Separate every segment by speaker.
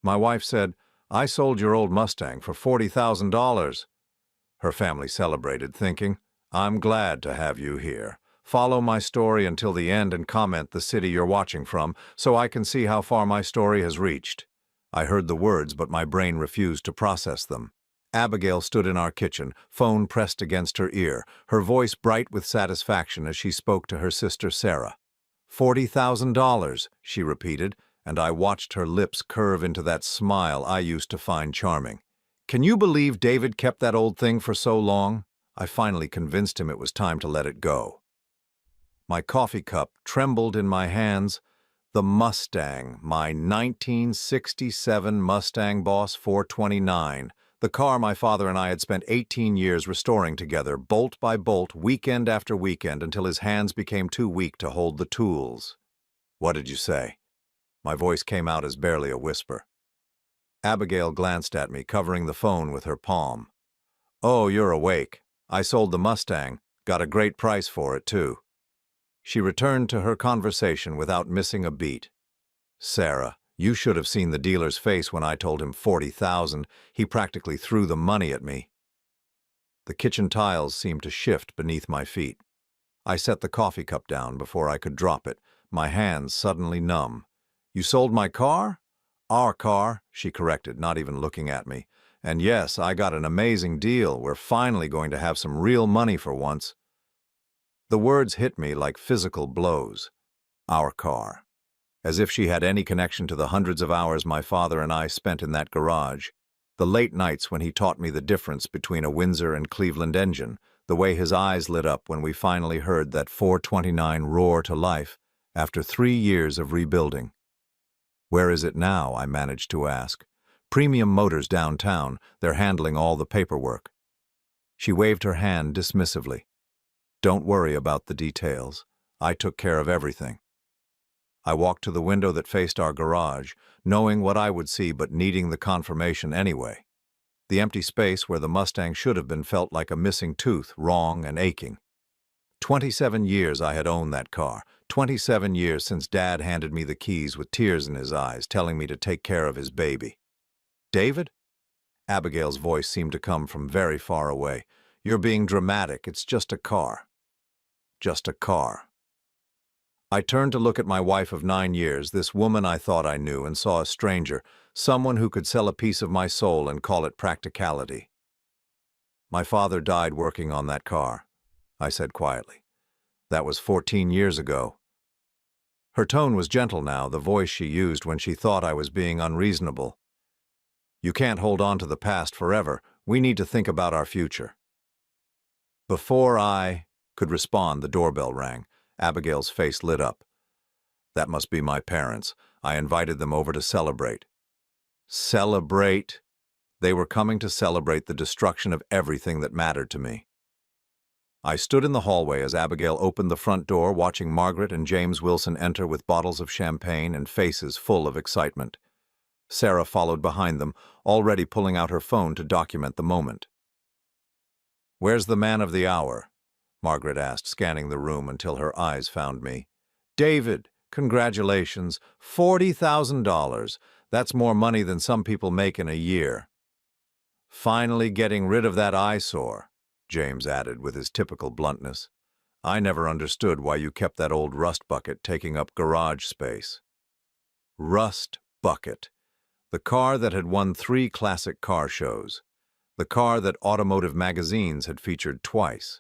Speaker 1: My wife said, "I sold your old Mustang for $40,000. Her family celebrated, thinking, "I'm glad to have you here. Follow my story until the end and comment the city you're watching from so I can see how far my story has reached." I heard the words, but my brain refused to process them. Abigail stood in our kitchen, phone pressed against her ear, her voice bright with satisfaction as she spoke to her sister Sarah. $40,000, she repeated, and I watched her lips curve into that smile I used to find charming. "Can you believe David kept that old thing for so long?" I finally convinced him it was time to let it go. My coffee cup trembled in my hands. The Mustang, my 1967 Mustang Boss 429, the car my father and I had spent 18 years restoring together, bolt by bolt, weekend after weekend, until his hands became too weak to hold the tools. "What did you say?" My voice came out as barely a whisper. Abigail glanced at me, covering the phone with her palm. "Oh, you're awake. I sold the Mustang. Got a great price for it, too." She returned to her conversation without missing a beat. "Sarah, you should have seen the dealer's face when I told him 40,000. He practically threw the money at me." The kitchen tiles seemed to shift beneath my feet. I set the coffee cup down before I could drop it, my hands suddenly numb. "You sold my car?" "Our car," she corrected, not even looking at me. "And yes, I got an amazing deal. We're finally going to have some real money for once." The words hit me like physical blows. Our car. As if she had any connection to the hundreds of hours my father and I spent in that garage. The late nights when he taught me the difference between a Windsor and Cleveland engine, the way his eyes lit up when we finally heard that 429 roar to life after 3 years of rebuilding. "Where is it now?" I managed to ask. "Premium Motors downtown. They're handling all the paperwork." She waved her hand dismissively. "Don't worry about the details. I took care of everything." I walked to the window that faced our garage, knowing what I would see but needing the confirmation anyway. The empty space where the Mustang should have been felt like a missing tooth, wrong and aching. 27 years I had owned that car. 27 years since Dad handed me the keys with tears in his eyes, telling me to take care of his baby. "David?" Abigail's voice seemed to come from very far away. "You're being dramatic. It's just a car." Just a car. I turned to look at my wife of 9 years, this woman I thought I knew, and saw a stranger, someone who could sell a piece of my soul and call it practicality. "My father died working on that car," I said quietly. "That was 14 years ago." Her tone was gentle now, the voice she used when she thought I was being unreasonable. "You can't hold on to the past forever. We need to think about our future." Before I could respond, the doorbell rang. Abigail's face lit up. "That must be my parents. I invited them over to celebrate." Celebrate? They were coming to celebrate the destruction of everything that mattered to me. I stood in the hallway as Abigail opened the front door, watching Margaret and James Wilson enter with bottles of champagne and faces full of excitement. Sarah followed behind them, already pulling out her phone to document the moment. "Where's the man of the hour?" Margaret asked, scanning the room until her eyes found me. "David, congratulations. $40,000. That's more money than some people make in a year." "Finally getting rid of that eyesore," James added with his typical bluntness. "I never understood why you kept that old rust bucket taking up garage space." Rust bucket. The car that had won 3 classic car shows. The car that automotive magazines had featured twice.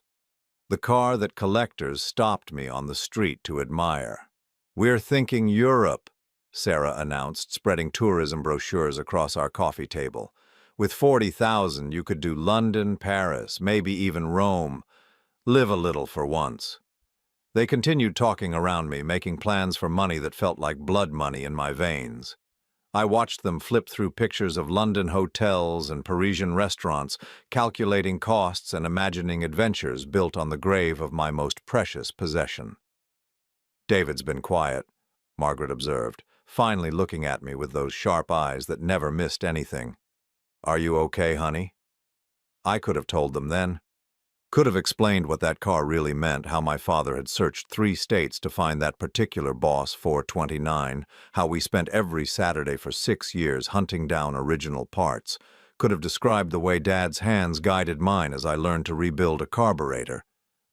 Speaker 1: The car that collectors stopped me on the street to admire. "We're thinking Europe," Sarah announced, spreading tourism brochures across our coffee table. "With 40,000, you could do London, Paris, maybe even Rome. Live a little for once." They continued talking around me, making plans for money that felt like blood money in my veins. I watched them flip through pictures of London hotels and Parisian restaurants, calculating costs and imagining adventures built on the grave of my most precious possession. "David's been quiet," Margaret observed, finally looking at me with those sharp eyes that never missed anything. "Are you okay, honey?" I could have told them then. Could have explained what that car really meant, how my father had searched 3 states to find that particular Boss 429, how we spent every Saturday for 6 years hunting down original parts. Could have described the way Dad's hands guided mine as I learned to rebuild a carburetor.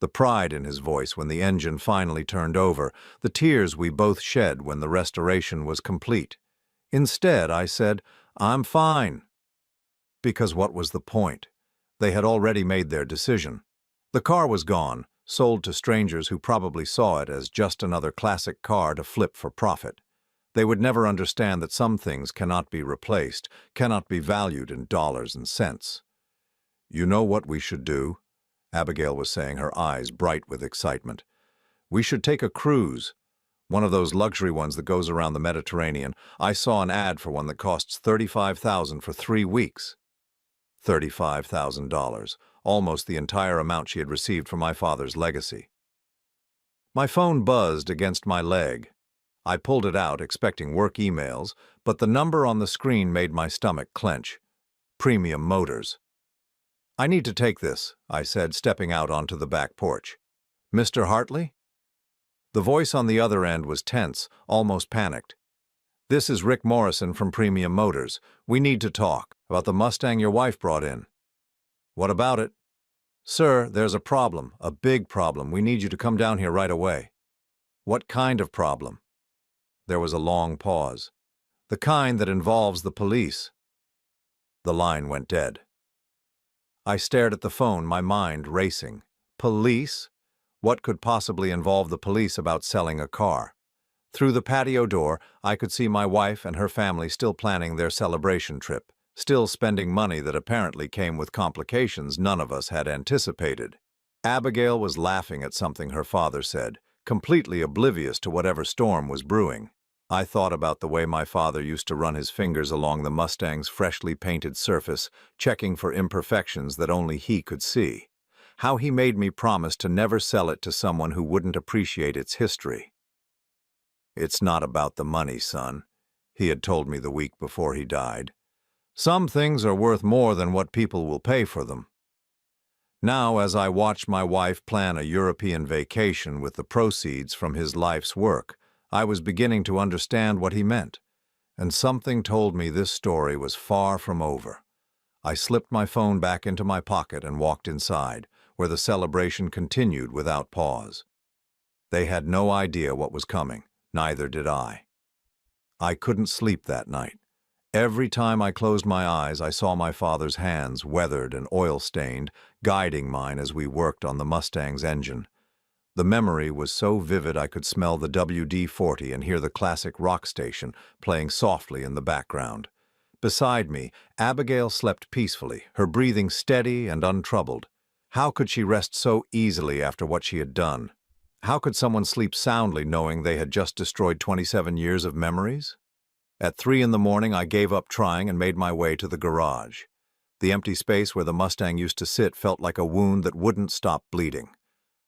Speaker 1: The pride in his voice when the engine finally turned over, the tears we both shed when the restoration was complete. Instead, I said, "I'm fine." Because what was the point? They had already made their decision. The car was gone, sold to strangers who probably saw it as just another classic car to flip for profit. They would never understand that some things cannot be replaced, cannot be valued in dollars and cents. "You know what we should do?" Abigail was saying, her eyes bright with excitement. "We should take a cruise. One of those luxury ones that goes around the Mediterranean. I saw an ad for one that costs $35,000 for 3 weeks. $35,000, almost the entire amount she had received from my father's legacy. My phone buzzed against my leg. I pulled it out, expecting work emails, but the number on the screen made my stomach clench. Premium Motors. "I need to take this," I said, stepping out onto the back porch. "Mr. Hartley?" The voice on the other end was tense, almost panicked. "This is Rick Morrison from Premium Motors. We need to talk about the Mustang your wife brought in." "What about it?" "Sir, there's a problem, a big problem. We need you to come down here right away." "What kind of problem?" There was a long pause. "The kind that involves the police." The line went dead. I stared at the phone, my mind racing. Police? What could possibly involve the police about selling a car? Through the patio door, I could see my wife and her family still planning their celebration trip, still spending money that apparently came with complications none of us had anticipated. Abigail was laughing at something her father said, completely oblivious to whatever storm was brewing. I thought about the way my father used to run his fingers along the Mustang's freshly painted surface, checking for imperfections that only he could see. How he made me promise to never sell it to someone who wouldn't appreciate its history. "It's not about the money, son," he had told me the week before he died. "Some things are worth more than what people will pay for them." Now, as I watched my wife plan a European vacation with the proceeds from his life's work, I was beginning to understand what he meant, and something told me this story was far from over. I slipped my phone back into my pocket and walked inside, where the celebration continued without pause. They had no idea what was coming, neither did I. I couldn't sleep that night. Every time I closed my eyes, I saw my father's hands, weathered and oil-stained, guiding mine as we worked on the Mustang's engine. The memory was so vivid I could smell the WD-40 and hear the classic rock station playing softly in the background. Beside me, Abigail slept peacefully, her breathing steady and untroubled. How could she rest so easily after what she had done? How could someone sleep soundly knowing they had just destroyed 27 years of memories? At 3 in the morning, I gave up trying and made my way to the garage. The empty space where the Mustang used to sit felt like a wound that wouldn't stop bleeding.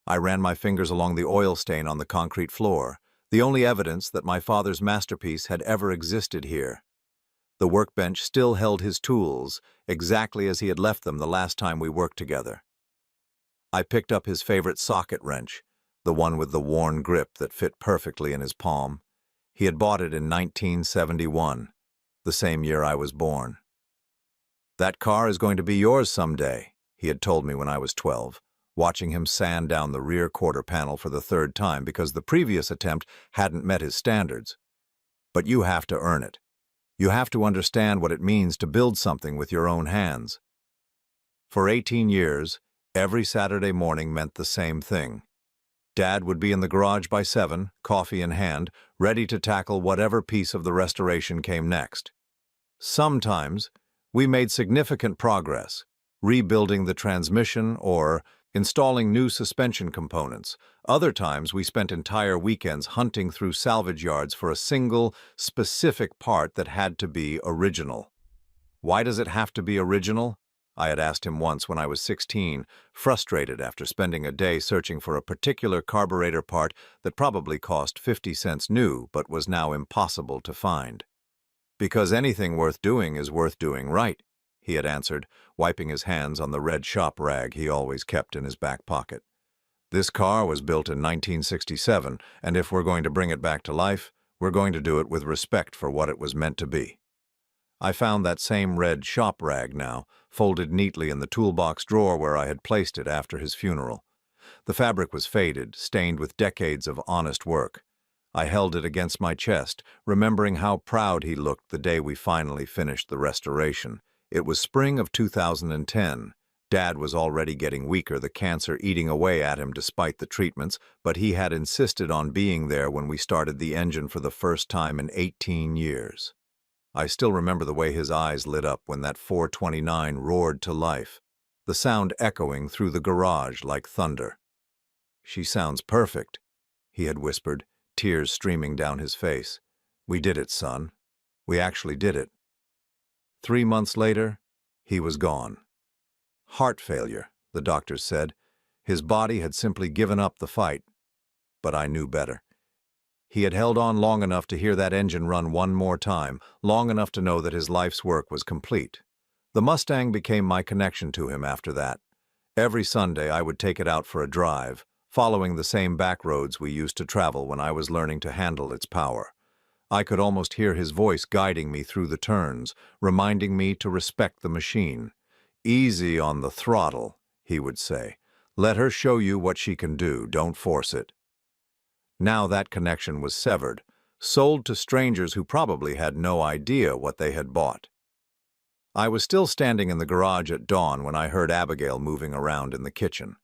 Speaker 1: I ran my fingers along the oil stain on the concrete floor, the only evidence that my father's masterpiece had ever existed here. The workbench still held his tools, exactly as he had left them the last time we worked together. I picked up his favorite socket wrench, the one with the worn grip that fit perfectly in his palm. He had bought it in 1971, the same year I was born. "That car is going to be yours someday," he had told me when I was 12, watching him sand down the rear quarter panel for the 3rd time because the previous attempt hadn't met his standards. "But you have to earn it. You have to understand what it means to build something with your own hands." For 18 years, every Saturday morning meant the same thing. Dad would be in the garage by 7, coffee in hand, ready to tackle whatever piece of the restoration came next. Sometimes, we made significant progress, rebuilding the transmission or installing new suspension components. Other times, we spent entire weekends hunting through salvage yards for a single, specific part that had to be original. "Why does it have to be original?" I had asked him once when I was 16, frustrated after spending a day searching for a particular carburetor part that probably cost 50 cents new but was now impossible to find. "Because anything worth doing is worth doing right," he had answered, wiping his hands on the red shop rag he always kept in his back pocket. This car was built in 1967, and if we're going to bring it back to life, we're going to do it with respect for what it was meant to be. I found that same red shop rag now, folded neatly in the toolbox drawer where I had placed it after his funeral. The fabric was faded, stained with decades of honest work. I held it against my chest, remembering how proud he looked the day we finally finished the restoration. It was spring of 2010. Dad was already getting weaker, the cancer eating away at him despite the treatments, but he had insisted on being there when we started the engine for the first time in 18 years. I still remember the way his eyes lit up when that 429 roared to life, the sound echoing through the garage like thunder. "She sounds perfect," he had whispered, tears streaming down his face. "We did it, son. We actually did it." 3 months later, he was gone. Heart failure, the doctors said. His body had simply given up the fight. But I knew better. He had held on long enough to hear that engine run one more time, long enough to know that his life's work was complete. The Mustang became my connection to him after that. Every Sunday I would take it out for a drive, following the same back roads we used to travel when I was learning to handle its power. I could almost hear his voice guiding me through the turns, reminding me to respect the machine. "Easy on the throttle," he would say. "Let her show you what she can do, don't force it." Now that connection was severed, sold to strangers who probably had no idea what they had bought. I was still standing in the garage at dawn when I heard Abigail moving around in the kitchen.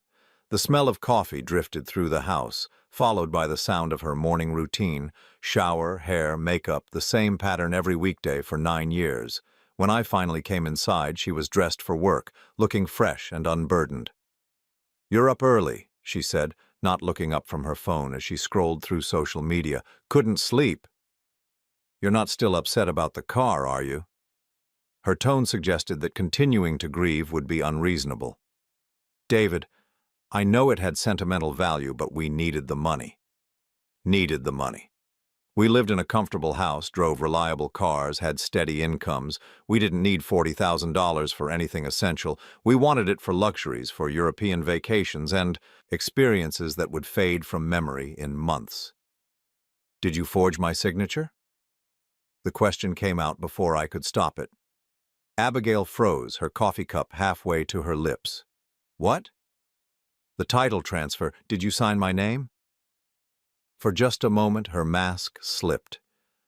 Speaker 1: The smell of coffee drifted through the house, followed by the sound of her morning routine, shower, hair, makeup, the same pattern every weekday for 9 years. When I finally came inside, she was dressed for work, looking fresh and unburdened. "You're up early," she said, not looking up from her phone as she scrolled through social media. "Couldn't sleep." "You're not still upset about the car, are you?" Her tone suggested that continuing to grieve would be unreasonable. "David, I know it had sentimental value, but we needed the money." Needed the money. We lived in a comfortable house, drove reliable cars, had steady incomes. We didn't need $40,000 for anything essential. We wanted it for luxuries, for European vacations, and experiences that would fade from memory in months. "Did you forge my signature?" The question came out before I could stop it. Abigail froze, her coffee cup halfway to her lips. "What?" "The title transfer. Did you sign my name?" For just a moment, her mask slipped.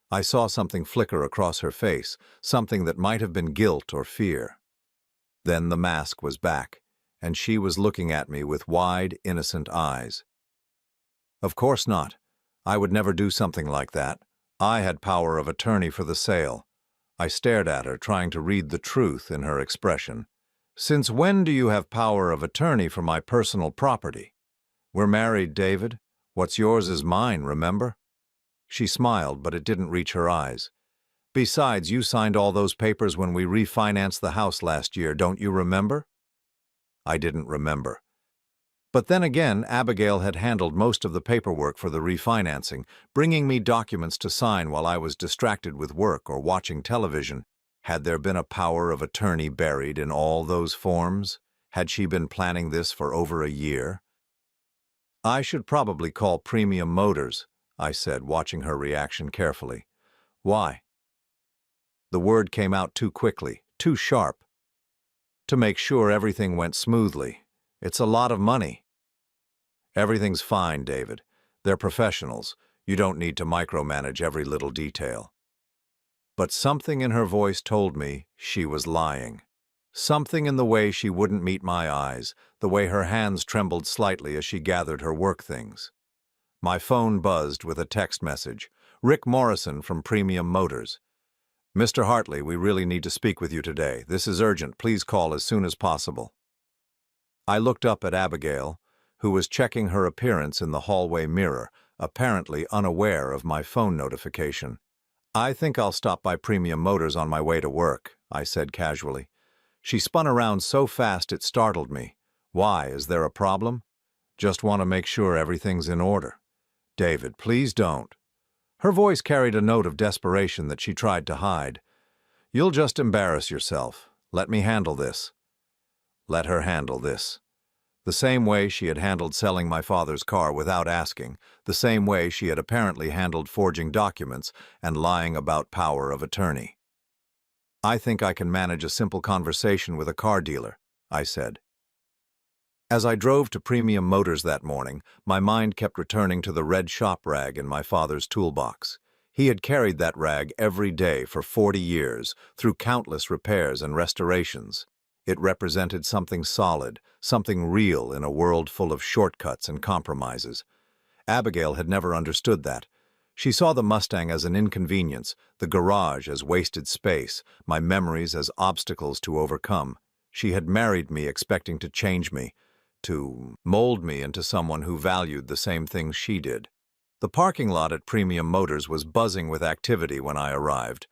Speaker 1: I saw something flicker across her face, something that might have been guilt or fear. Then the mask was back, and she was looking at me with wide, innocent eyes. "Of course not. I would never do something like that. I had power of attorney for the sale." I stared at her, trying to read the truth in her expression. "Since when do you have power of attorney for my personal property? We're married, David. What's yours is mine, remember?" She smiled, but it didn't reach her eyes. "Besides, you signed all those papers when we refinanced the house last year, don't you remember?" I didn't remember. But then again, Abigail had handled most of the paperwork for the refinancing, bringing me documents to sign while I was distracted with work or watching television. Had there been a power of attorney buried in all those forms? Had she been planning this for over a year? "I should probably call Premium Motors," I said, watching her reaction carefully. "Why?" The word came out too quickly, too sharp. "To make sure everything went smoothly. It's a lot of money." "Everything's fine, David. They're professionals. You don't need to micromanage every little detail." But something in her voice told me she was lying. Something in the way she wouldn't meet my eyes, the way her hands trembled slightly as she gathered her work things. My phone buzzed with a text message. "Rick Morrison from Premium Motors. Mr. Hartley, we really need to speak with you today. This is urgent. Please call as soon as possible." I looked up at Abigail, who was checking her appearance in the hallway mirror, apparently unaware of my phone notification. "I think I'll stop by Premium Motors on my way to work," I said casually. She spun around so fast it startled me. "Why, is there a problem?" "Just want to make sure everything's in order." "David, please don't." Her voice carried a note of desperation that she tried to hide. "You'll just embarrass yourself. Let me handle this. Let her handle this. The same way she had handled selling my father's car without asking, the same way she had apparently handled forging documents and lying about power of attorney. I think I can manage a simple conversation with a car dealer, I said. As I drove to Premium Motors that morning, my mind kept returning to the red shop rag in my father's toolbox. He had carried that rag every day for 40 years, through countless repairs and restorations. It represented something solid, something real in a world full of shortcuts and compromises. Abigail had never understood that. She saw the Mustang as an inconvenience, the garage as wasted space, my memories as obstacles to overcome. She had married me expecting to change me, to mold me into someone who valued the same things she did. The parking lot at Premium Motors was buzzing with activity when I arrived.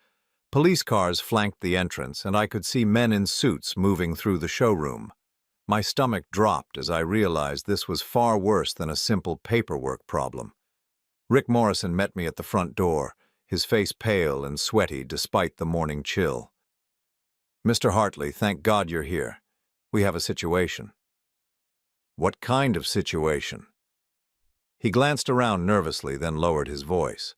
Speaker 1: Police cars flanked the entrance, and I could see men in suits moving through the showroom. My stomach dropped as I realized this was far worse than a simple paperwork problem. Rick Morrison met me at the front door, his face pale and sweaty despite the morning chill. "Mr. Hartley, thank God you're here. We have a situation." "What kind of situation?" He glanced around nervously, then lowered his voice.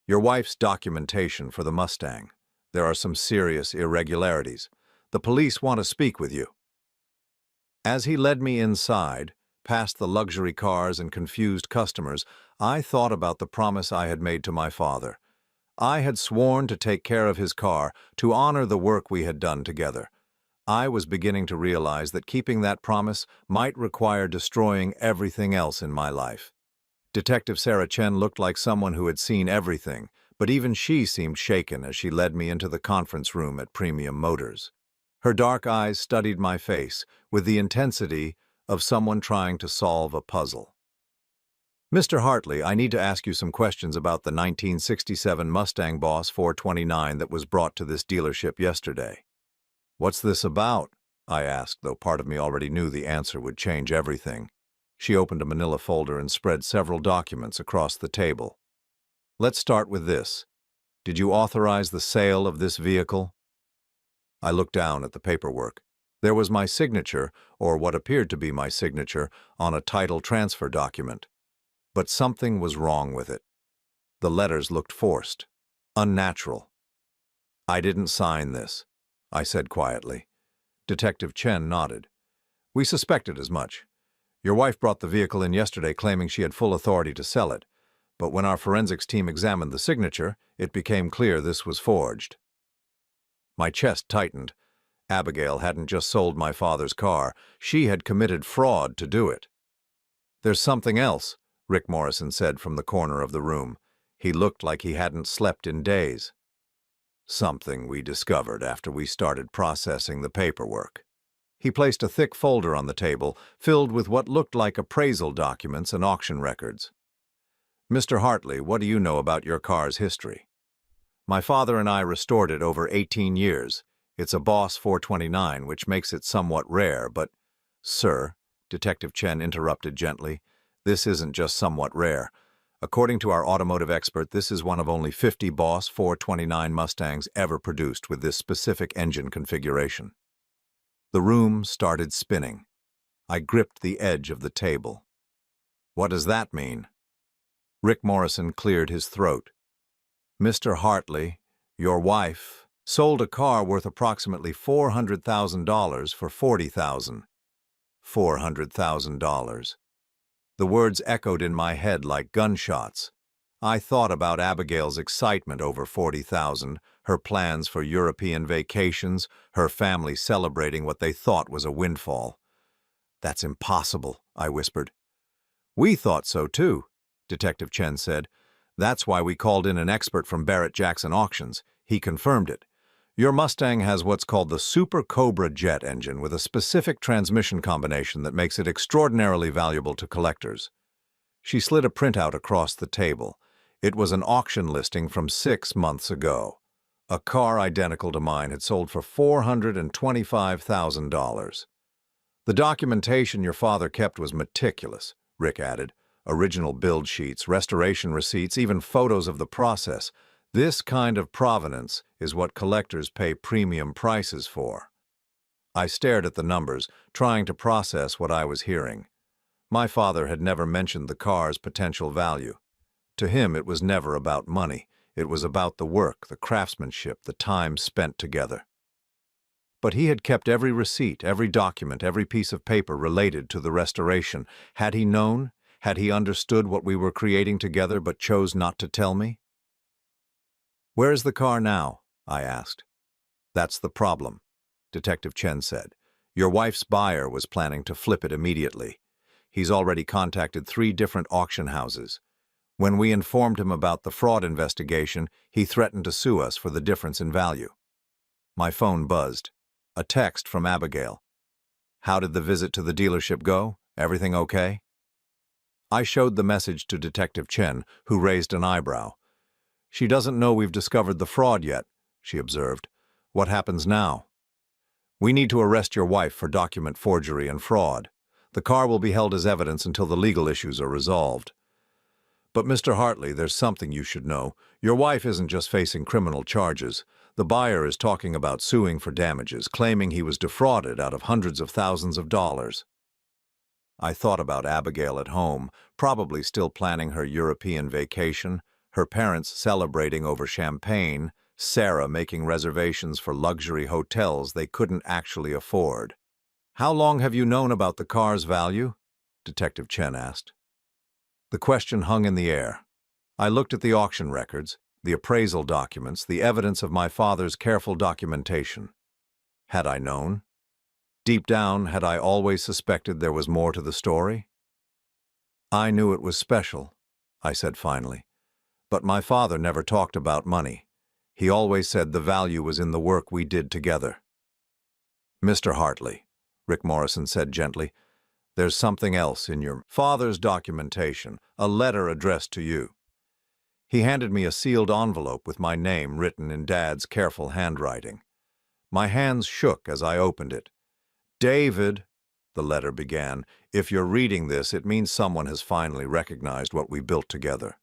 Speaker 1: "Your wife's documentation for the Mustang. There are some serious irregularities. The police want to speak with you." As he led me inside, past the luxury cars and confused customers, I thought about the promise I had made to my father. I had sworn to take care of his car, to honor the work we had done together. I was beginning to realize that keeping that promise might require destroying everything else in my life. Detective Sarah Chen looked like someone who had seen everything, but even she seemed shaken as she led me into the conference room at Premium Motors. Her dark eyes studied my face with the intensity of someone trying to solve a puzzle. "Mr. Hartley, I need to ask you some questions about the 1967 Mustang Boss 429 that was brought to this dealership yesterday." "What's this about?" I asked, though part of me already knew the answer would change everything. She opened a manila folder and spread several documents across the table. "Let's start with this. Did you authorize the sale of this vehicle?" I looked down at the paperwork. There was my signature, or what appeared to be my signature, on a title transfer document. But something was wrong with it. The letters looked forced, unnatural. "I didn't sign this," I said quietly. Detective Chen nodded. "We suspected as much. Your wife brought the vehicle in yesterday claiming she had full authority to sell it, but when our forensics team examined the signature, it became clear this was forged." My chest tightened. Abigail hadn't just sold my father's car, she had committed fraud to do it. "There's something else," Rick Morrison said from the corner of the room. He looked like he hadn't slept in days. "Something we discovered after we started processing the paperwork." He placed a thick folder on the table, filled with what looked like appraisal documents and auction records. "Mr. Hartley, what do you know about your car's history?" "My father and I restored it over 18 years. It's a Boss 429, which makes it somewhat rare, but—" "Sir," Detective Chen interrupted gently, "this isn't just somewhat rare. According to our automotive expert, this is one of only 50 Boss 429 Mustangs ever produced with this specific engine configuration." The room started spinning. I gripped the edge of the table. "What does that mean?" Rick Morrison cleared his throat. "Mr. Hartley, your wife sold a car worth approximately $400,000 for $40,000. $400,000. The words echoed in my head like gunshots. I thought about Abigail's excitement over 40,000, her plans for European vacations, her family celebrating what they thought was a windfall. "That's impossible," I whispered. "We thought so too," Detective Chen said. "That's why we called in an expert from Barrett Jackson Auctions. He confirmed it. Your Mustang has what's called the Super Cobra jet engine with a specific transmission combination that makes it extraordinarily valuable to collectors." She slid a printout across the table. It was an auction listing from 6 months ago. A car identical to mine had sold for $425,000. "The documentation your father kept was meticulous," Rick added. "Original build sheets, restoration receipts, even photos of the process. This kind of provenance is what collectors pay premium prices for." I stared at the numbers, trying to process what I was hearing. My father had never mentioned the car's potential value. To him, it was never about money. It was about the work, the craftsmanship, the time spent together. But he had kept every receipt, every document, every piece of paper related to the restoration. Had he known? Had he understood what we were creating together but chose not to tell me? "Where is the car now?" I asked. "That's the problem," Detective Chen said. "Your wife's buyer was planning to flip it immediately. He's already contacted 3 different auction houses. When we informed him about the fraud investigation, he threatened to sue us for the difference in value." My phone buzzed. A text from Abigail. "How did the visit to the dealership go? Everything okay?" I showed the message to Detective Chen, who raised an eyebrow. "She doesn't know we've discovered the fraud yet," she observed. "What happens now?" "We need to arrest your wife for document forgery and fraud. The car will be held as evidence until the legal issues are resolved." "But Mr. Hartley, there's something you should know. Your wife isn't just facing criminal charges. The buyer is talking about suing for damages, claiming he was defrauded out of hundreds of thousands of dollars." I thought about Abigail at home, probably still planning her European vacation, her parents celebrating over champagne, Sarah making reservations for luxury hotels they couldn't actually afford. "How long have you known about the car's value?" Detective Chen asked. The question hung in the air. I looked at the auction records, the appraisal documents, the evidence of my father's careful documentation. Had I known? Deep down, had I always suspected there was more to the story? "I knew it was special," I said finally. "But my father never talked about money. He always said the value was in the work we did together." "Mr. Hartley," Rick Morrison said gently, "there's something else in your father's documentation, a letter addressed to you." He handed me a sealed envelope with my name written in Dad's careful handwriting. My hands shook as I opened it. "David," the letter began, "if you're reading this, it means someone has finally recognized what we built together.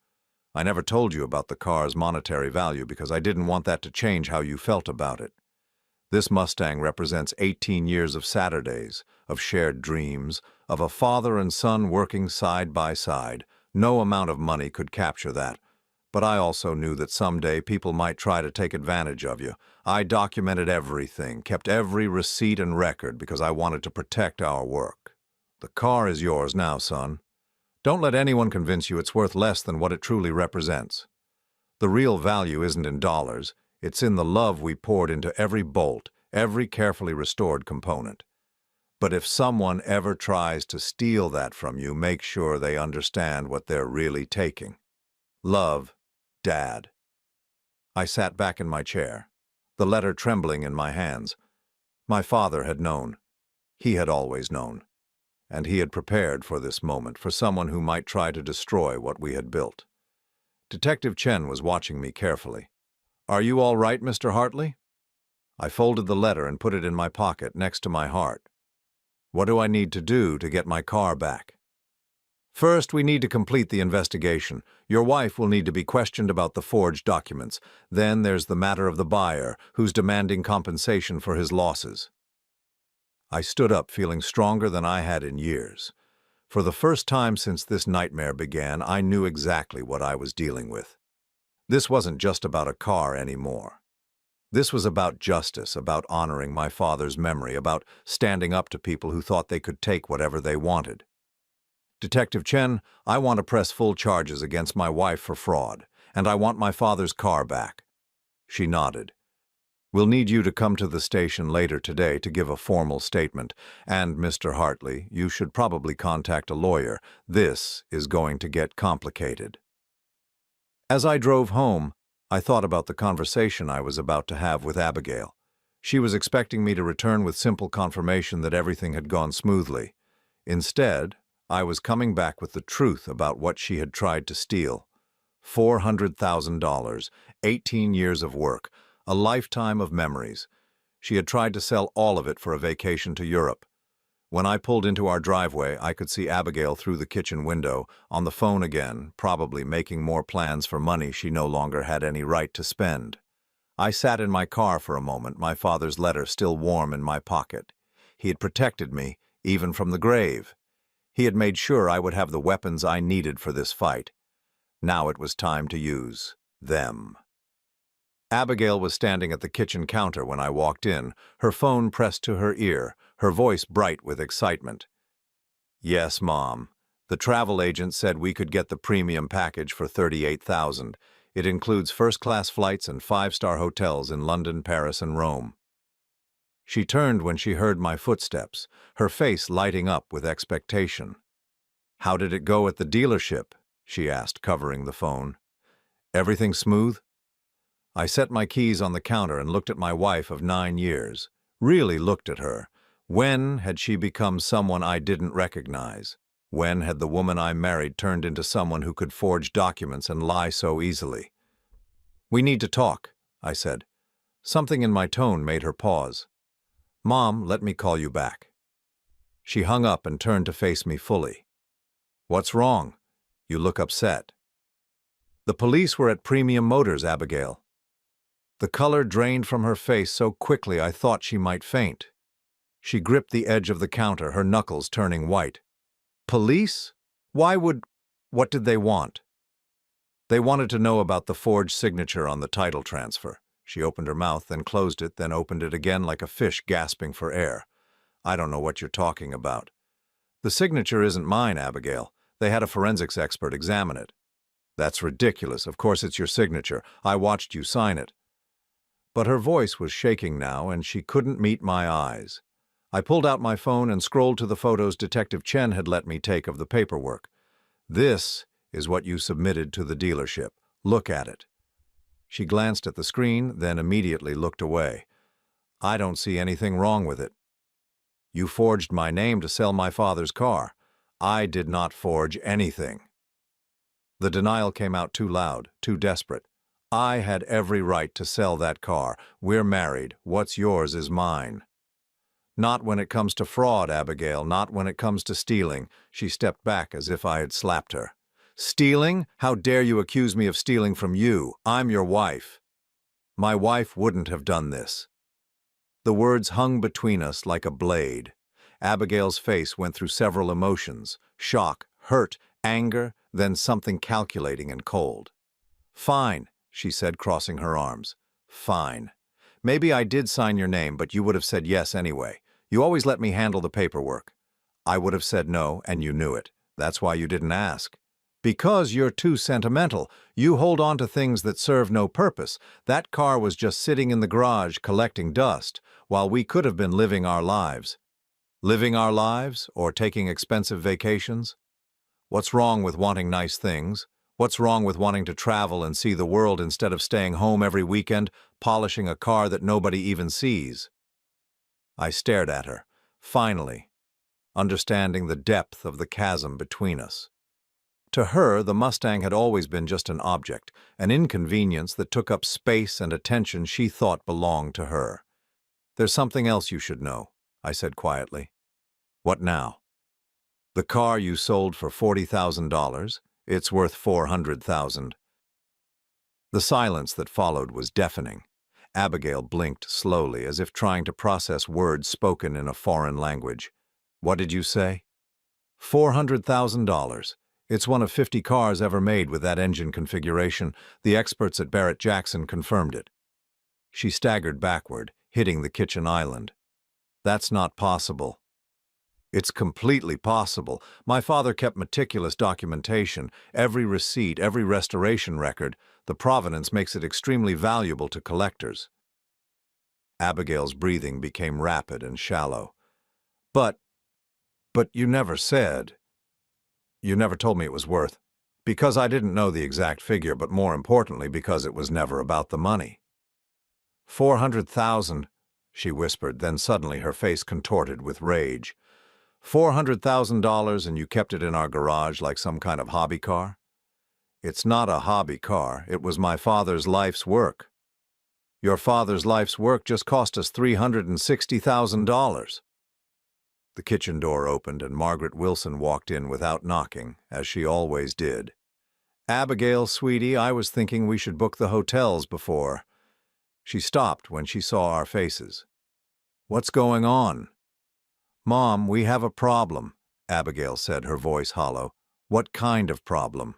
Speaker 1: I never told you about the car's monetary value because I didn't want that to change how you felt about it. This Mustang represents 18 years of Saturdays, of shared dreams, of a father and son working side by side. No amount of money could capture that. But I also knew that someday people might try to take advantage of you. I documented everything, kept every receipt and record because I wanted to protect our work. The car is yours now, son. Don't let anyone convince you it's worth less than what it truly represents. The real value isn't in dollars. It's in the love we poured into every bolt, every carefully restored component. But if someone ever tries to steal that from you, make sure they understand what they're really taking. Love, Dad." I sat back in my chair, the letter trembling in my hands. My father had known. He had always known. And he had prepared for this moment, for someone who might try to destroy what we had built. Detective Chen was watching me carefully. "Are you all right, Mr. Hartley?" I folded the letter and put it in my pocket next to my heart. "What do I need to do to get my car back?" "First, we need to complete the investigation. Your wife will need to be questioned about the forged documents. Then there's the matter of the buyer, who's demanding compensation for his losses." I stood up, feeling stronger than I had in years. For the first time since this nightmare began, I knew exactly what I was dealing with. This wasn't just about a car anymore. This was about justice, about honoring my father's memory, about standing up to people who thought they could take whatever they wanted. "Detective Chen, I want to press full charges against my wife for fraud, and I want my father's car back." She nodded. "We'll need you to come to the station later today to give a formal statement. And, Mr. Hartley, you should probably contact a lawyer. This is going to get complicated." As I drove home, I thought about the conversation I was about to have with Abigail. She was expecting me to return with simple confirmation that everything had gone smoothly. Instead, I was coming back with the truth about what she had tried to steal. $400,000, 18 years of work, a lifetime of memories. She had tried to sell all of it for a vacation to Europe. When I pulled into our driveway, I could see Abigail through the kitchen window, on the phone again, probably making more plans for money she no longer had any right to spend. I sat in my car for a moment, my father's letter still warm in my pocket. He had protected me, even from the grave. He had made sure I would have the weapons I needed for this fight. Now it was time to use them. Abigail was standing at the kitchen counter when I walked in, her phone pressed to her ear, her voice bright with excitement. "Yes, Mom. The travel agent said we could get the premium package for $38,000. It includes first-class flights and five-star hotels in London, Paris, and Rome." She turned when she heard my footsteps, her face lighting up with expectation. "How did it go at the dealership?" she asked, covering the phone. "Everything smooth?" I set my keys on the counter and looked at my wife of 9 years. Really looked at her. When had she become someone I didn't recognize? When had the woman I married turned into someone who could forge documents and lie so easily? "We need to talk," I said. Something in my tone made her pause. "Mom, let me call you back." She hung up and turned to face me fully. "What's wrong? You look upset." "The police were at Premium Motors, Abigail." The color drained from her face so quickly I thought she might faint. She gripped the edge of the counter, her knuckles turning white. "Police? What did they want?" "They wanted to know about the forged signature on the title transfer." She opened her mouth, then closed it, then opened it again like a fish gasping for air. "I don't know what you're talking about." "The signature isn't mine, Abigail. They had a forensics expert examine it." "That's ridiculous. Of course it's your signature. I watched you sign it." But her voice was shaking now, and she couldn't meet my eyes. I pulled out my phone and scrolled to the photos Detective Chen had let me take of the paperwork. "This is what you submitted to the dealership. Look at it." She glanced at the screen, then immediately looked away. "I don't see anything wrong with it." "You forged my name to sell my father's car." "I did not forge anything." The denial came out too loud, too desperate. "I had every right to sell that car. We're married. What's yours is mine." "Not when it comes to fraud, Abigail, not when it comes to stealing." She stepped back as if I had slapped her. "Stealing? How dare you accuse me of stealing from you? I'm your wife." "My wife wouldn't have done this." The words hung between us like a blade. Abigail's face went through several emotions: shock, hurt, anger, then something calculating and cold. "Fine," she said, crossing her arms. "Fine. Maybe I did sign your name, but you would have said yes anyway. You always let me handle the paperwork." "I would have said no, and you knew it. That's why you didn't ask." "Because you're too sentimental. You hold on to things that serve no purpose. That car was just sitting in the garage collecting dust, while we could have been living our lives." "Living our lives, or taking expensive vacations? What's wrong with wanting nice things? What's wrong with wanting to travel and see the world instead of staying home every weekend, polishing a car that nobody even sees?" I stared at her, finally, understanding the depth of the chasm between us. To her, the Mustang had always been just an object, an inconvenience that took up space and attention she thought belonged to her. "There's something else you should know," I said quietly. "What now?" "The car you sold for $40,000, it's worth $400,000. The silence that followed was deafening. Abigail blinked slowly, as if trying to process words spoken in a foreign language. "What did you say?" $400,000. It's one of 50 cars ever made with that engine configuration. The experts at Barrett-Jackson confirmed it. She staggered backward, hitting the kitchen island. "That's not possible." "It's completely possible. My father kept meticulous documentation, every receipt, every restoration record. The provenance makes it extremely valuable to collectors." Abigail's breathing became rapid and shallow. But you never said. You never told me it was worth." "Because I didn't know the exact figure, but more importantly because it was never about the money." $400,000, she whispered, then suddenly her face contorted with rage. $400,000 and you kept it in our garage like some kind of hobby car? "It's not a hobby car. It was my father's life's work." "Your father's life's work just cost us $360,000. The kitchen door opened and Margaret Wilson walked in without knocking, as she always did. "Abigail, sweetie, I was thinking we should book the hotels before." She stopped when she saw our faces. "What's going on?" "Mom, we have a problem," Abigail said, her voice hollow. "What kind of problem?"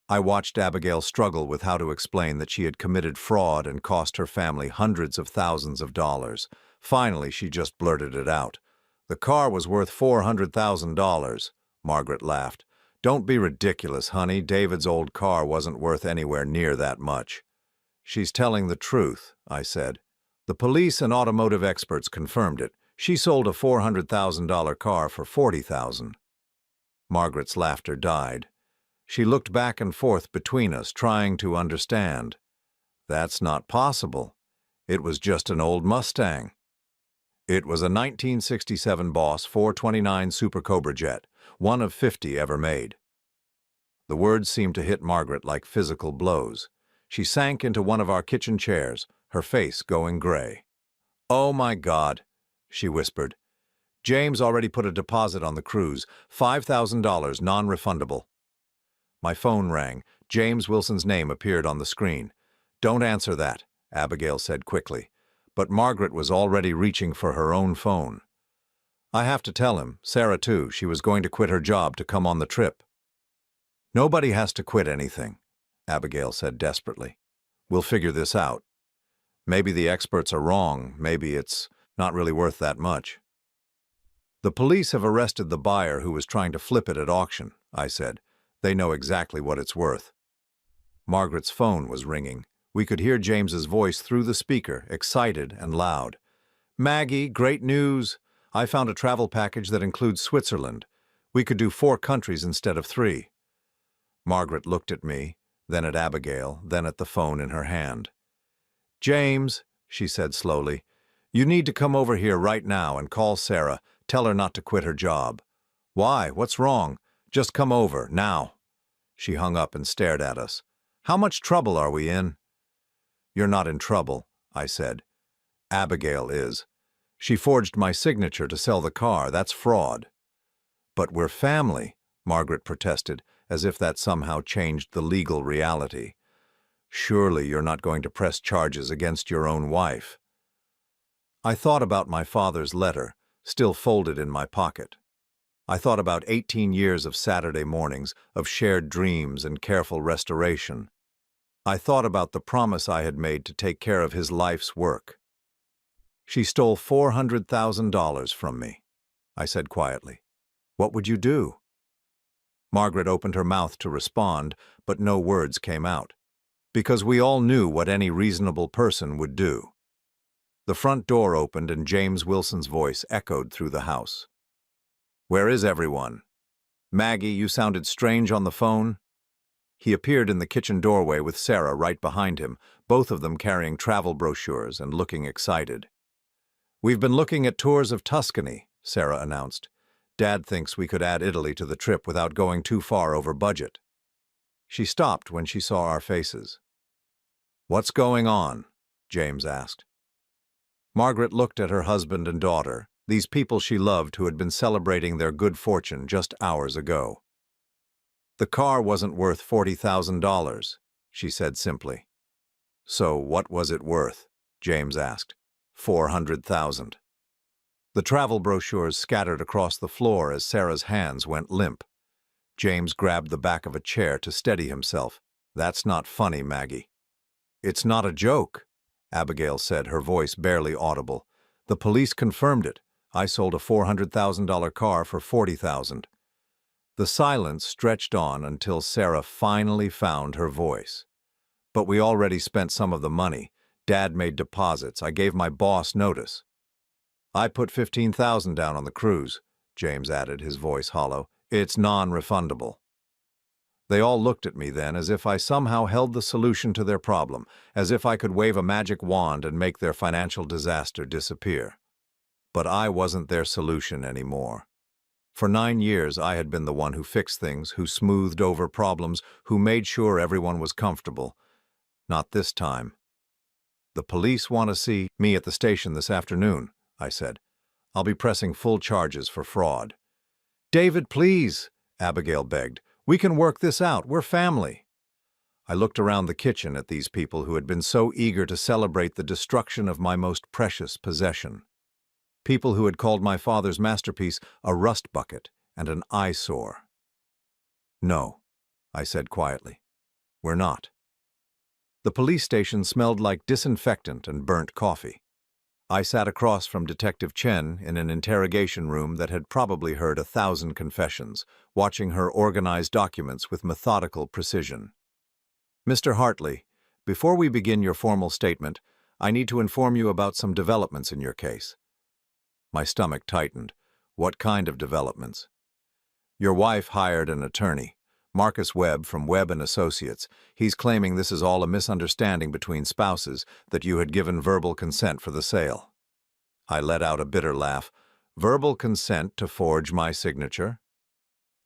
Speaker 1: I watched Abigail struggle with how to explain that she had committed fraud and cost her family hundreds of thousands of dollars. Finally, she just blurted it out. "The car was worth $400,000. Margaret laughed. "Don't be ridiculous, honey. David's old car wasn't worth anywhere near that much." "She's telling the truth," I said. "The police and automotive experts confirmed it. She sold a $400,000 car for $40,000. Margaret's laughter died. She looked back and forth between us, trying to understand. "That's not possible. It was just an old Mustang." "It was a 1967 Boss 429 Super Cobra jet, one of 50 ever made." The words seemed to hit Margaret like physical blows. She sank into one of our kitchen chairs, her face going gray. "Oh my God," she whispered. "James already put a deposit on the cruise, $5,000 non-refundable." My phone rang. James Wilson's name appeared on the screen. "Don't answer that," Abigail said quickly. But Margaret was already reaching for her own phone. "I have to tell him, Sarah too, she was going to quit her job to come on the trip." "Nobody has to quit anything," Abigail said desperately. "We'll figure this out. Maybe the experts are wrong, maybe it's not really worth that much." "The police have arrested the buyer who was trying to flip it at auction," I said. "They know exactly what it's worth." Margaret's phone was ringing. We could hear James's voice through the speaker, excited and loud. "Maggie, great news! I found a travel package that includes Switzerland. We could do 4 countries instead of 3. Margaret looked at me, then at Abigail, then at the phone in her hand. "James," she said slowly, "you need to come over here right now and call Sarah. Tell her not to quit her job." "Why? What's wrong? Just come over, now." She hung up and stared at us. "How much trouble are we in?" "You're not in trouble," I said. "Abigail is. She forged my signature to sell the car. That's fraud." "But we're family," Margaret protested, as if that somehow changed the legal reality. "Surely you're not going to press charges against your own wife." I thought about my father's letter, still folded in my pocket. I thought about 18 years of Saturday mornings, of shared dreams and careful restoration. I thought about the promise I had made to take care of his life's work. "She stole $400,000 from me," I said quietly. "What would you do?" Margaret opened her mouth to respond, but no words came out. Because we all knew what any reasonable person would do. The front door opened and James Wilson's voice echoed through the house. "Where is everyone? Maggie, you sounded strange on the phone." He appeared in the kitchen doorway with Sarah right behind him, both of them carrying travel brochures and looking excited. "We've been looking at tours of Tuscany," Sarah announced. "Dad thinks we could add Italy to the trip without going too far over budget." She stopped when she saw our faces. "What's going on?" James asked. Margaret looked at her husband and daughter, these people she loved who had been celebrating their good fortune just hours ago. "The car wasn't worth $40,000, she said simply. "So what was it worth?" James asked. $400,000. The travel brochures scattered across the floor as Sarah's hands went limp. James grabbed the back of a chair to steady himself. "That's not funny, Maggie." "It's not a joke," Abigail said, her voice barely audible. "The police confirmed it. I sold a $400,000 car for $40,000. The silence stretched on until Sarah finally found her voice. "But we already spent some of the money. Dad made deposits. I gave my boss notice." "I put $15,000 down on the cruise," James added, his voice hollow. "It's non-refundable." They all looked at me then as if I somehow held the solution to their problem, as if I could wave a magic wand and make their financial disaster disappear. But I wasn't their solution anymore. For 9 years, I had been the one who fixed things, who smoothed over problems, who made sure everyone was comfortable. Not this time. "The police want to see me at the station this afternoon," I said. "I'll be pressing full charges for fraud." "David, please," Abigail begged. "We can work this out. We're family." I looked around the kitchen at these people who had been so eager to celebrate the destruction of my most precious possession. People who had called my father's masterpiece a rust bucket and an eyesore. "No," I said quietly. "We're not." The police station smelled like disinfectant and burnt coffee. I sat across from Detective Chen in an interrogation room that had probably heard 1,000 confessions, watching her organize documents with methodical precision. "Mr. Hartley, before we begin your formal statement, I need to inform you about some developments in your case." My stomach tightened. What kind of developments? "Your wife hired an attorney, Marcus Webb from Webb & Associates. He's claiming this is all a misunderstanding between spouses, that you had given verbal consent for the sale." I let out a bitter laugh. "Verbal consent to forge my signature?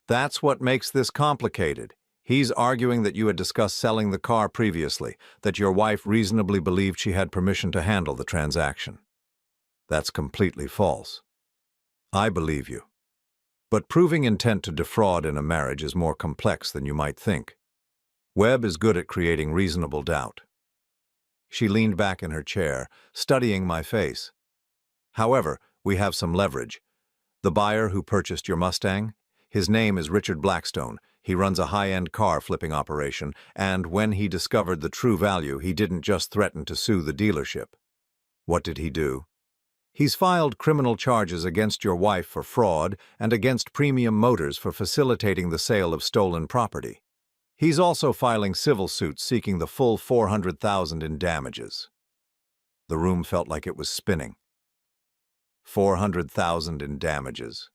Speaker 1: That's what makes this complicated. He's arguing that you had discussed selling the car previously, that your wife reasonably believed she had permission to handle the transaction." "That's completely false." "I believe you. But proving intent to defraud in a marriage is more complex than you might think. Webb is good at creating reasonable doubt." She leaned back in her chair, studying my face. "However, we have some leverage. The buyer who purchased your Mustang, his name is Richard Blackstone. He runs a high-end car flipping operation, and when he discovered the true value, he didn't just threaten to sue the dealership." "What did he do?" "He's filed criminal charges against your wife for fraud and against Premium Motors for facilitating the sale of stolen property. He's also filing civil suits seeking the full $400,000 in damages." The room felt like it was spinning. $400,000 in damages.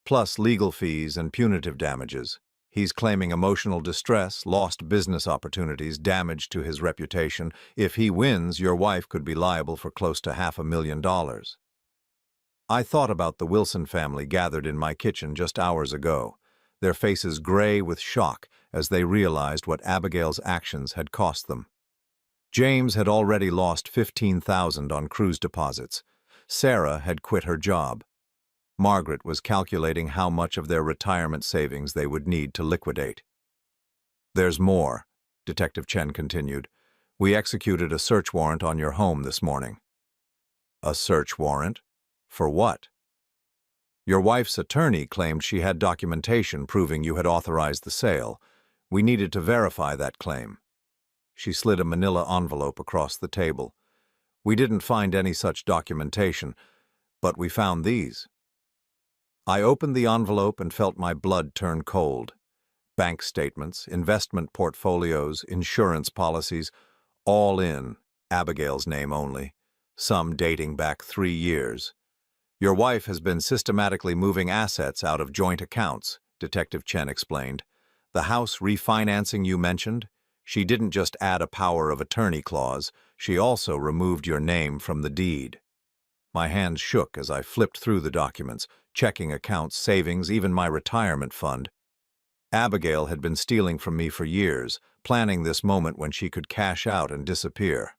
Speaker 1: Plus legal fees and punitive damages. He's claiming emotional distress, lost business opportunities, damage to his reputation. If he wins, your wife could be liable for close to $500,000. I thought about the Wilson family gathered in my kitchen just hours ago, their faces gray with shock as they realized what Abigail's actions had cost them. James had already lost $15,000 on cruise deposits. Sarah had quit her job. Margaret was calculating how much of their retirement savings they would need to liquidate. "There's more," Detective Chen continued. "We executed a search warrant on your home this morning." "A search warrant? For what?" "Your wife's attorney claimed she had documentation proving you had authorized the sale. We needed to verify that claim." She slid a manila envelope across the table. "We didn't find any such documentation, but we found these." I opened the envelope and felt my blood turn cold. Bank statements, investment portfolios, insurance policies, all in Abigail's name only, some dating back 3 years. "Your wife has been systematically moving assets out of joint accounts," Detective Chen explained. "The house refinancing you mentioned, she didn't just add a power of attorney clause, she also removed your name from the deed." My hands shook as I flipped through the documents, checking accounts, savings, even my retirement fund. Abigail had been stealing from me for years, planning this moment when she could cash out and disappear.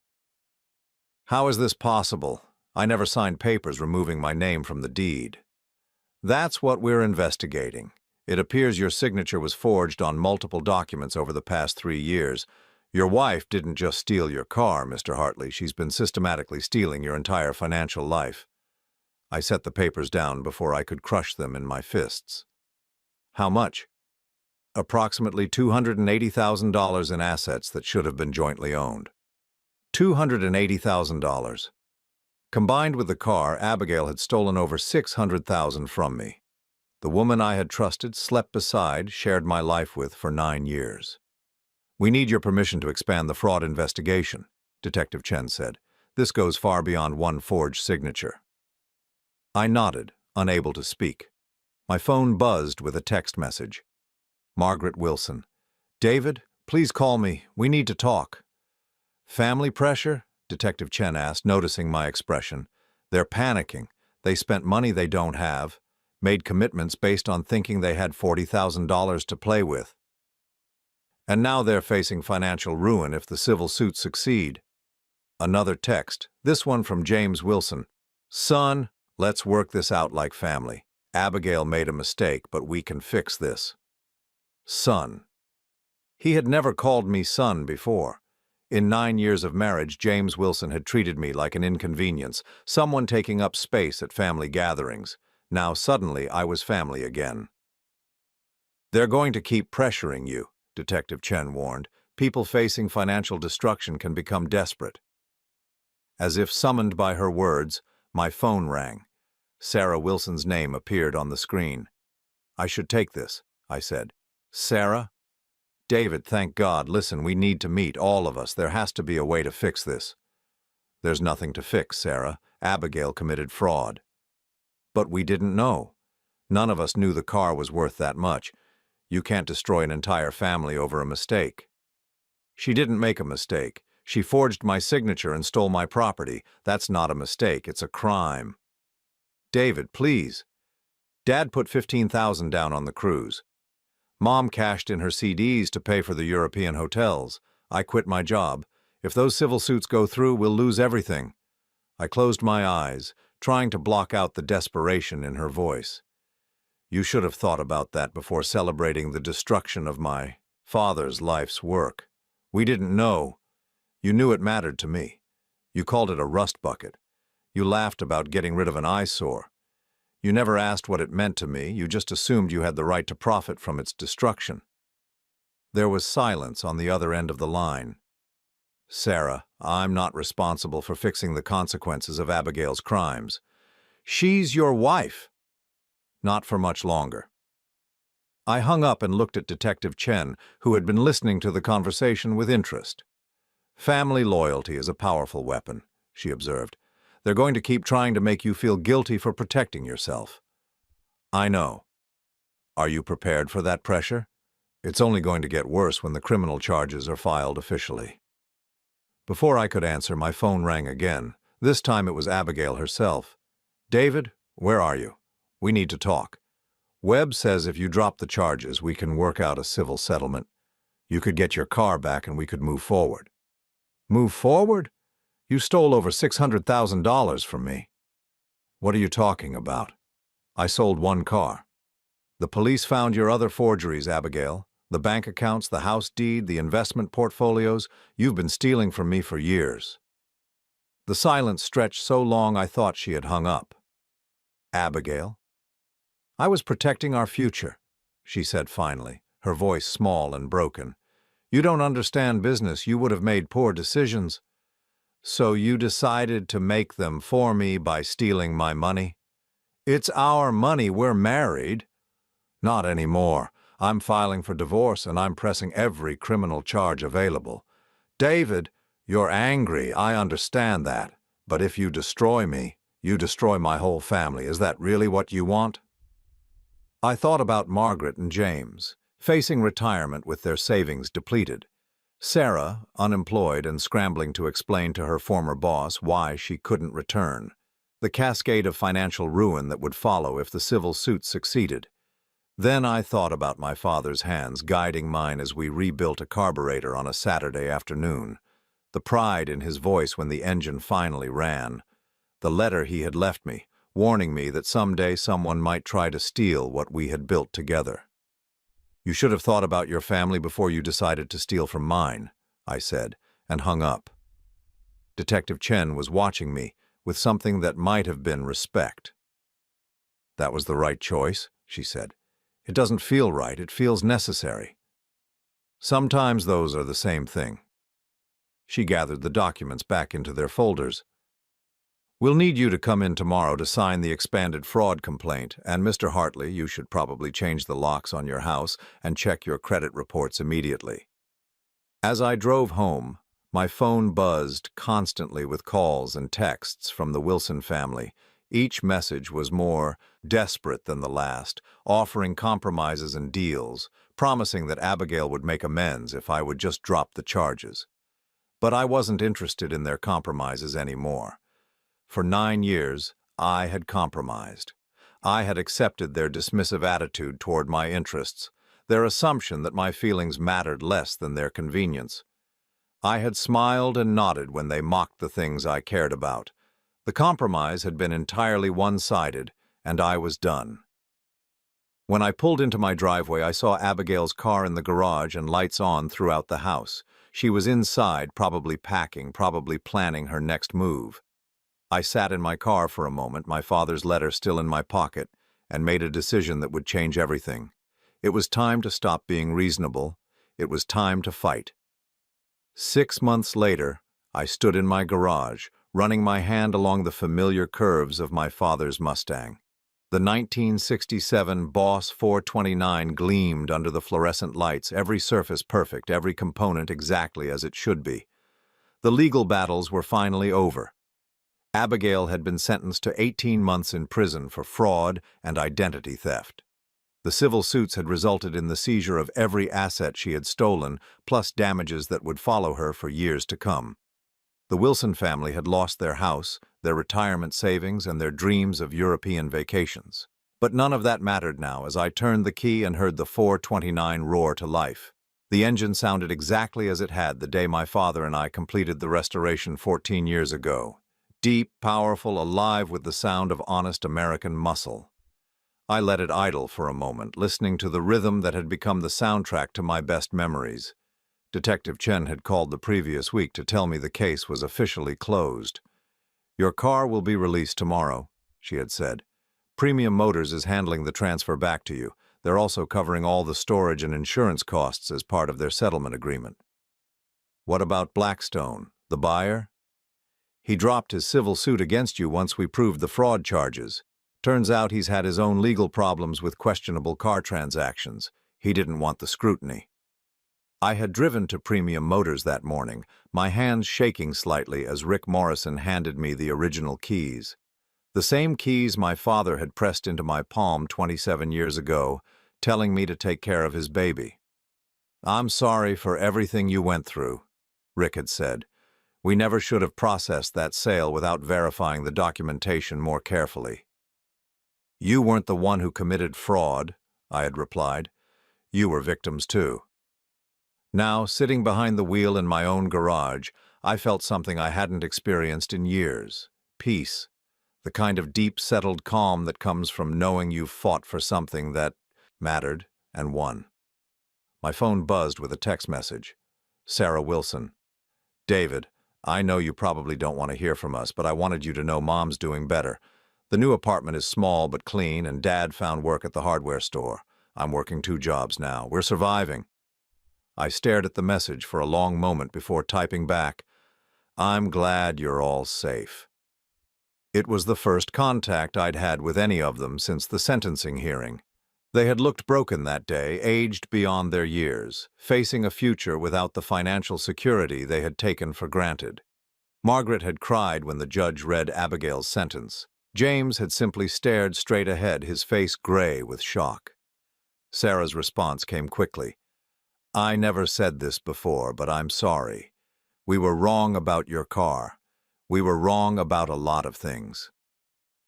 Speaker 1: "How is this possible? I never signed papers removing my name from the deed." "That's what we're investigating. It appears your signature was forged on multiple documents over the past 3 years. Your wife didn't just steal your car, Mr. Hartley. She's been systematically stealing your entire financial life." I set the papers down before I could crush them in my fists. "How much?" "Approximately $280,000 in assets that should have been jointly owned." $280,000. Combined with the car, Abigail had stolen over $600,000 from me. The woman I had trusted, slept beside, shared my life with for 9 years. "We need your permission to expand the fraud investigation," Detective Chen said. "This goes far beyond one forged signature." I nodded, unable to speak. My phone buzzed with a text message. Margaret Wilson. "David, please call me. We need to talk." "Family pressure?" Detective Chen asked, noticing my expression. "They're panicking. They spent money they don't have, made commitments based on thinking they had $40,000 to play with. And now they're facing financial ruin if the civil suits succeed." Another text, this one from James Wilson. "Son, let's work this out like family. Abigail made a mistake, but we can fix this." Son. He had never called me son before. In 9 years of marriage, James Wilson had treated me like an inconvenience, someone taking up space at family gatherings. Now suddenly I was family again. "They're going to keep pressuring you," Detective Chen warned. "People facing financial destruction can become desperate." As if summoned by her words, my phone rang. Sarah Wilson's name appeared on the screen. "I should take this," I said. "Sarah?" "David, thank God. Listen, we need to meet, all of us. There has to be a way to fix this." "There's nothing to fix, Sarah. Abigail committed fraud." "But we didn't know. None of us knew the car was worth that much. You can't destroy an entire family over a mistake." "She didn't make a mistake. She forged my signature and stole my property. That's not a mistake, it's a crime." "David, please." "Dad put $15,000 down on the cruise. Mom cashed in her CDs to pay for the European hotels. I quit my job. If those civil suits go through, we'll lose everything." I closed my eyes, trying to block out the desperation in her voice. "You should have thought about that before celebrating the destruction of my father's life's work. We didn't know. You knew it mattered to me. You called it a rust bucket. You laughed about getting rid of an eyesore. You never asked what it meant to me. You just assumed you had the right to profit from its destruction." There was silence on the other end of the line. "Sarah, I'm not responsible for fixing the consequences of Abigail's crimes. She's your wife." "Not for much longer." I hung up and looked at Detective Chen, who had been listening to the conversation with interest. "Family loyalty is a powerful weapon," she observed. "They're going to keep trying to make you feel guilty for protecting yourself." "I know. Are you prepared for that pressure? It's only going to get worse when the criminal charges are filed officially." Before I could answer, my phone rang again. This time it was Abigail herself. "David, where are you? We need to talk. Webb says if you drop the charges, we can work out a civil settlement. You could get your car back and we could move forward." "Move forward? You stole over $600,000 from me." "What are you talking about? I sold one car." "The police found your other forgeries, Abigail. The bank accounts, the house deed, the investment portfolios. You've been stealing from me for years." The silence stretched so long I thought she had hung up. "Abigail?" "I was protecting our future," she said finally, her voice small and broken. "You don't understand business. You would have made poor decisions. So you decided to make them for me by stealing my money? It's our money. We're married." "Not anymore. I'm filing for divorce and I'm pressing every criminal charge available." "David, you're angry. I understand that. But if you destroy me, you destroy my whole family. Is that really what you want?" I thought about Margaret and James, facing retirement with their savings depleted. Sarah, unemployed and scrambling to explain to her former boss why she couldn't return. The cascade of financial ruin that would follow if the civil suit succeeded. Then I thought about my father's hands guiding mine as we rebuilt a carburetor on a Saturday afternoon. The pride in his voice when the engine finally ran. The letter he had left me, warning me that someday someone might try to steal what we had built together. "You should have thought about your family before you decided to steal from mine," I said, and hung up. Detective Chen was watching me with something that might have been respect. "That was the right choice," she said. "It doesn't feel right, it feels necessary." "Sometimes those are the same thing." She gathered the documents back into their folders. "We'll need you to come in tomorrow to sign the expanded fraud complaint, and Mr. Hartley, you should probably change the locks on your house and check your credit reports immediately." As I drove home, my phone buzzed constantly with calls and texts from the Wilson family. Each message was more desperate than the last, offering compromises and deals, promising that Abigail would make amends if I would just drop the charges. But I wasn't interested in their compromises anymore. For 9 years, I had compromised. I had accepted their dismissive attitude toward my interests, their assumption that my feelings mattered less than their convenience. I had smiled and nodded when they mocked the things I cared about. The compromise had been entirely one-sided, and I was done. When I pulled into my driveway, I saw Abigail's car in the garage and lights on throughout the house. She was inside, probably packing, probably planning her next move. I sat in my car for a moment, my father's letter still in my pocket, and made a decision that would change everything. It was time to stop being reasonable. It was time to fight. 6 months later, I stood in my garage, running my hand along the familiar curves of my father's Mustang. The 1967 Boss 429 gleamed under the fluorescent lights, every surface perfect, every component exactly as it should be. The legal battles were finally over. Abigail had been sentenced to 18 months in prison for fraud and identity theft. The civil suits had resulted in the seizure of every asset she had stolen, plus damages that would follow her for years to come. The Wilson family had lost their house, their retirement savings, and their dreams of European vacations. But none of that mattered now as I turned the key and heard the 429 roar to life. The engine sounded exactly as it had the day my father and I completed the restoration 14 years ago. Deep, powerful, alive with the sound of honest American muscle. I let it idle for a moment, listening to the rhythm that had become the soundtrack to my best memories. Detective Chen had called the previous week to tell me the case was officially closed. "Your car will be released tomorrow," she had said. "Premium Motors is handling the transfer back to you. They're also covering all the storage and insurance costs as part of their settlement agreement." "What about Blackstone, the buyer?" "He dropped his civil suit against you once we proved the fraud charges. Turns out he's had his own legal problems with questionable car transactions. He didn't want the scrutiny." I had driven to Premium Motors that morning, my hands shaking slightly as Rick Morrison handed me the original keys. The same keys my father had pressed into my palm 27 years ago, telling me to take care of his baby. "I'm sorry for everything you went through," Rick had said. "We never should have processed that sale without verifying the documentation more carefully." "You weren't the one who committed fraud," I had replied. "You were victims too." Now, sitting behind the wheel in my own garage, I felt something I hadn't experienced in years. Peace. The kind of deep, settled calm that comes from knowing you've fought for something that mattered and won. My phone buzzed with a text message. Sarah Wilson. "David, I know you probably don't want to hear from us, but I wanted you to know Mom's doing better. The new apartment is small but clean, and Dad found work at the hardware store. I'm working 2 jobs now. We're surviving." I stared at the message for a long moment before typing back, "I'm glad you're all safe." It was the first contact I'd had with any of them since the sentencing hearing. They had looked broken that day, aged beyond their years, facing a future without the financial security they had taken for granted. Margaret had cried when the judge read Abigail's sentence. James had simply stared straight ahead, his face gray with shock. Sarah's response came quickly. "I never said this before, but I'm sorry. We were wrong about your car. We were wrong about a lot of things."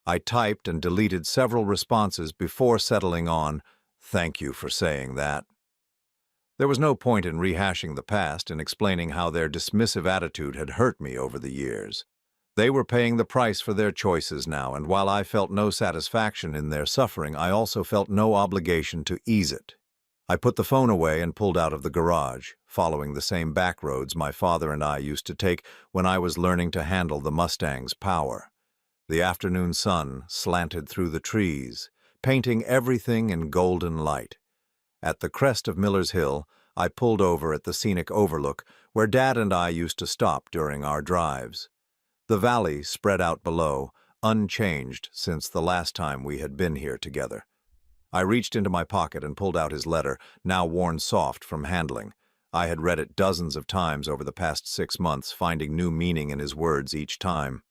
Speaker 1: I typed and deleted several responses before settling on, "Thank you for saying that." There was no point in rehashing the past and explaining how their dismissive attitude had hurt me over the years. They were paying the price for their choices now, and while I felt no satisfaction in their suffering, I also felt no obligation to ease it. I put the phone away and pulled out of the garage, following the same back roads my father and I used to take when I was learning to handle the Mustang's power. The afternoon sun slanted through the trees, painting everything in golden light. At the crest of Miller's Hill, I pulled over at the scenic overlook where Dad and I used to stop during our drives. The valley spread out below, unchanged since the last time we had been here together. I reached into my pocket and pulled out his letter, now worn soft from handling. I had read it dozens of times over the past 6 months, finding new meaning in his words each time.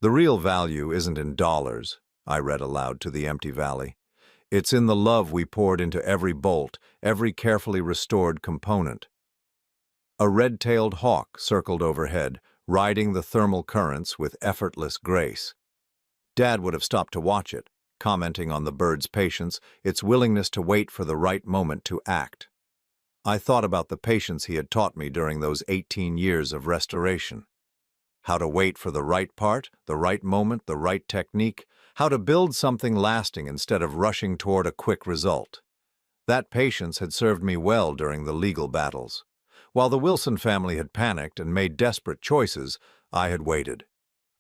Speaker 1: "The real value isn't in dollars," I read aloud to the empty valley. "It's in the love we poured into every bolt, every carefully restored component." A red-tailed hawk circled overhead, riding the thermal currents with effortless grace. Dad would have stopped to watch it, commenting on the bird's patience, its willingness to wait for the right moment to act. I thought about the patience he had taught me during those 18 years of restoration. How to wait for the right part, the right moment, the right technique, how to build something lasting instead of rushing toward a quick result. That patience had served me well during the legal battles. While the Wilson family had panicked and made desperate choices, I had waited.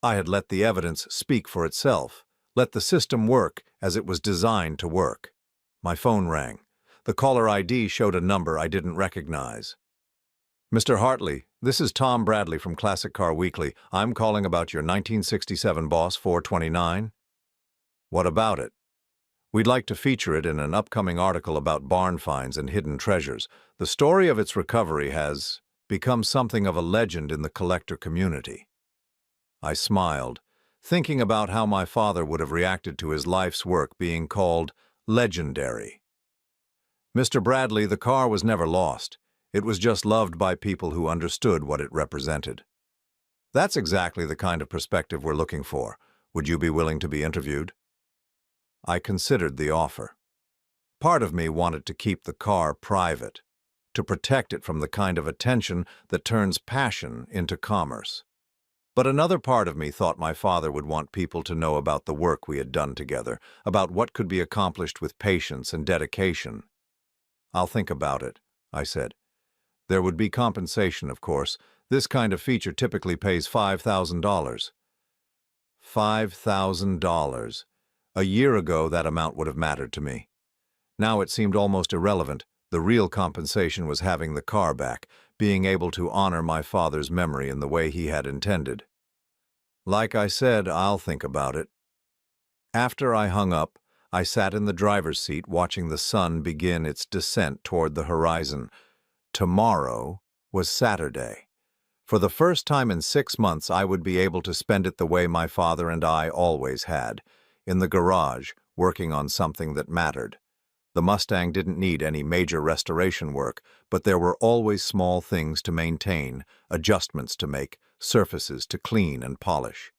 Speaker 1: I had let the evidence speak for itself, let the system work as it was designed to work. My phone rang. The caller ID showed a number I didn't recognize. Mr. Hartley, this is Tom Bradley from Classic Car Weekly. I'm calling about your 1967 Boss 429. What about it? We'd like to feature it in an upcoming article about barn finds and hidden treasures. The story of its recovery has become something of a legend in the collector community. I smiled, thinking about how my father would have reacted to his life's work being called legendary. Mr. Bradley, the car was never lost. It was just loved by people who understood what it represented. That's exactly the kind of perspective we're looking for. Would you be willing to be interviewed? I considered the offer. Part of me wanted to keep the car private, to protect it from the kind of attention that turns passion into commerce. But another part of me thought my father would want people to know about the work we had done together, about what could be accomplished with patience and dedication. I'll think about it, I said. There would be compensation, of course. This kind of feature typically pays $5,000. $5,000. A year ago, that amount would have mattered to me. Now it seemed almost irrelevant. The real compensation was having the car back, being able to honor my father's memory in the way he had intended. Like I said, I'll think about it. After I hung up, I sat in the driver's seat watching the sun begin its descent toward the horizon. Tomorrow was Saturday. For the first time in 6 months, I would be able to spend it the way my father and I always had, in the garage, working on something that mattered. The Mustang didn't need any major restoration work, but there were always small things to maintain, adjustments to make, surfaces to clean and polish.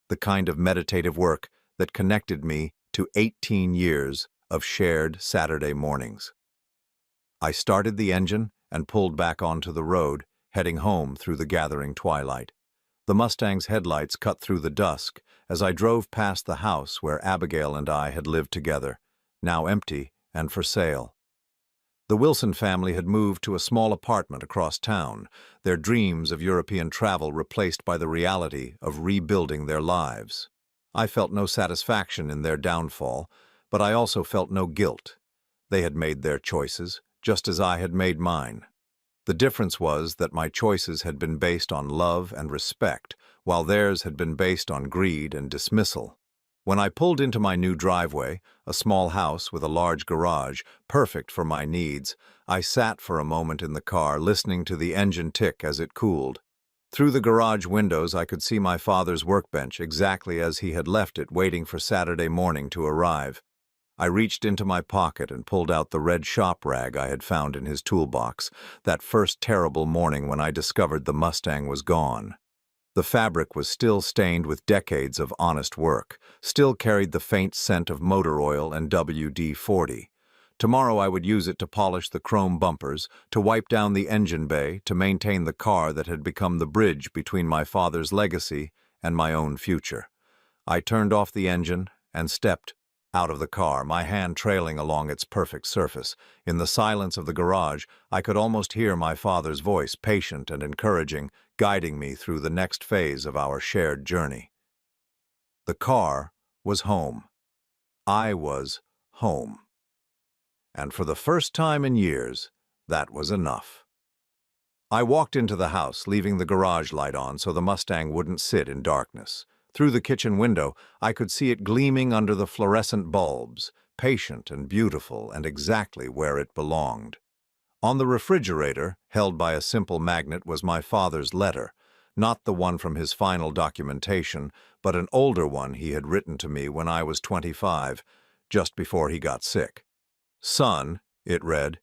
Speaker 1: The kind of meditative work that connected me to 18 years of shared Saturday mornings. I started the engine and pulled back onto the road, heading home through the gathering twilight. The Mustang's headlights cut through the dusk as I drove past the house where Abigail and I had lived together, now empty and for sale. The Wilson family had moved to a small apartment across town, their dreams of European travel replaced by the reality of rebuilding their lives. I felt no satisfaction in their downfall, but I also felt no guilt. They had made their choices, just as I had made mine. The difference was that my choices had been based on love and respect, while theirs had been based on greed and dismissal. When I pulled into my new driveway, a small house with a large garage, perfect for my needs, I sat for a moment in the car, listening to the engine tick as it cooled. Through the garage windows, I could see my father's workbench exactly as he had left it, waiting for Saturday morning to arrive. I reached into my pocket and pulled out the red shop rag I had found in his toolbox, that first terrible morning when I discovered the Mustang was gone. The fabric was still stained with decades of honest work, still carried the faint scent of motor oil and WD-40. Tomorrow I would use it to polish the chrome bumpers, to wipe down the engine bay, to maintain the car that had become the bridge between my father's legacy and my own future. I turned off the engine and stepped out of the car, my hand trailing along its perfect surface. In the silence of the garage, I could almost hear my father's voice, patient and encouraging, guiding me through the next phase of our shared journey. The car was home. I was home. And for the first time in years, that was enough. I walked into the house, leaving the garage light on so the Mustang wouldn't sit in darkness. Through the kitchen window, I could see it gleaming under the fluorescent bulbs, patient and beautiful and exactly where it belonged. On the refrigerator, held by a simple magnet, was my father's letter, not the one from his final documentation, but an older one he had written to me when I was 25, just before he got sick. "Son," it read,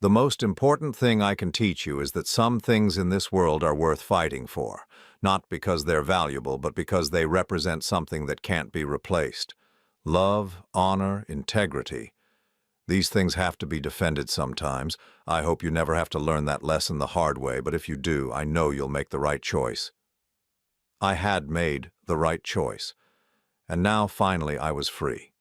Speaker 1: "the most important thing I can teach you is that some things in this world are worth fighting for, not because they're valuable, but because they represent something that can't be replaced. Love, honor, integrity. These things have to be defended sometimes. I hope you never have to learn that lesson the hard way, but if you do, I know you'll make the right choice." I had made the right choice. and now finally I was free.